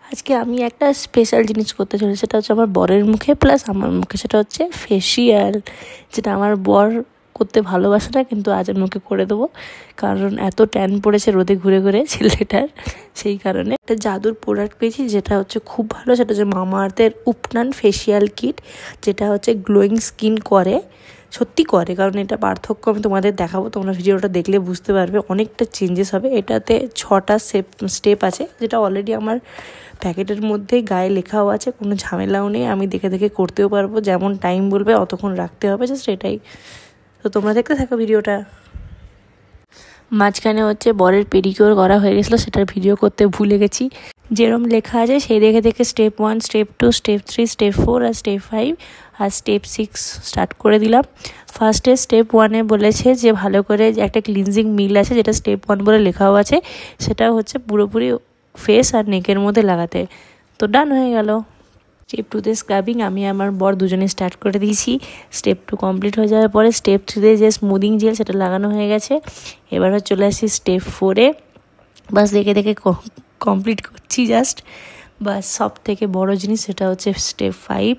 আজকে আমি একটা স্পেশাল জিনিস করতে চলেছি, সেটা হচ্ছে আমার বরের মুখে প্লাস আমার মুখে। সেটা হচ্ছে ফেসিয়াল, যেটা আমার বর করতে ভালোবাসে না, কিন্তু আজ আমি ওকে করে দেবো। কারণ এত ট্যান পড়েছে রোদে ঘুরে ঘুরে ছেলেটার, সেই কারণে একটা জাদুর প্রোডাক্ট পেয়েছি যেটা হচ্ছে খুব ভালো। সেটা হচ্ছে মামা আর্থের উপটান ফেসিয়াল কিট, যেটা হচ্ছে গ্লোয়িং স্কিন করে, সত্যি করে। কারণ এটা পার্থক্য আমি তোমাদের দেখাবো, তোমরা ভিডিওটা দেখলে বুঝতে পারবে, অনেকটা চেঞ্জেস হবে। এটাতে 6টা স্টেপ আছে, যেটা অলরেডি আমার প্যাকেটের মধ্যেই গায়ে লেখাও আছে, কোনো ঝামেলাও নেই। আমি দেখে দেখে করতেও পারবো, যেমন টাইম বলবে অতক্ষণ রাখতে হবে, জাস্ট এটাই। তো তোমরা দেখতে থাকো ভিডিওটা। মাঝখানে হচ্ছে বরের পেডিকিওর করা হয়ে গেছিলো, সেটার ভিডিও করতে ভুলে গেছি। যেরকম লেখা আছে সেই দেখে দেখে স্টেপ 1, স্টেপ 2, স্টেপ 3, স্টেপ 4 আর স্টেপ 5 আর স্টেপ 6 স্টার্ট করে দিলাম। ফার্স্টে স্টেপ 1-এ বলেছে যে ভালো করে যে একটা ক্লিনজিং মিল আছে, যেটা স্টেপ 1 বলে লেখাও আছে, সেটা হচ্ছে পুরোপুরি ফেস আর নেকের মধ্যে লাগাতে। তো ডান হয়ে গেল। স্টেপ 2-তে স্ক্রাবিং আমি আমার বর দুজনে স্টার্ট করে দিয়েছি। স্টেপ 2 কমপ্লিট হয়ে যাওয়ার পরে স্টেপ 3-তে যে স্মুদিং জেল সেটা লাগানো হয়ে গেছে। এবার চলে আসি স্টেপ 4-এ। বাস দেখে দেখে কমপ্লিট করছি জাস্ট। বাস সব থেকে বড় জিনিস সেটা হচ্ছে স্টেপ 5,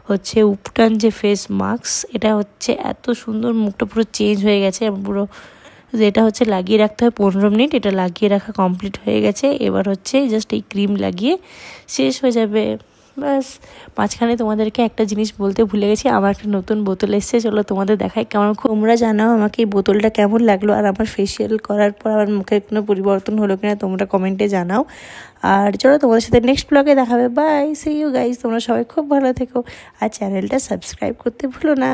হচ্ছে উপটান যে ফেস মাস্ক। এটা হচ্ছে এত সুন্দর, মুখটা পুরো চেঞ্জ হয়ে গেছে পুরো। এটা হচ্ছে লাগিয়ে রাখতে হয় 15 মিনিট। এটা লাগিয়ে রাখা কমপ্লিট হয়ে গেছে। এবার হচ্ছে জাস্ট এই ক্রিম লাগিয়ে শেষ হয়ে যাবে। বাস। মাঝখানে তোমাদেরকে একটা জিনিস বলতে ভুলে গেছি, আমার একটা নতুন বোতল এসছে, চলো তোমাদের দেখাই কেমন। তোমরা জানাও আমাকে এই বোতলটা কেমন লাগলো, আর আমার ফেসিয়াল করার পর আমার মুখের কোনো পরিবর্তন হলো কিনা তোমরা কমেন্টে জানাও। আর চলো তোমাদের সাথে নেক্সট ব্লগে দেখাবে। Bye, see you guys. তোমরা সবাই খুব ভালো থেকো, আর চ্যানেলটা সাবস্ক্রাইব করতে ভুলো না।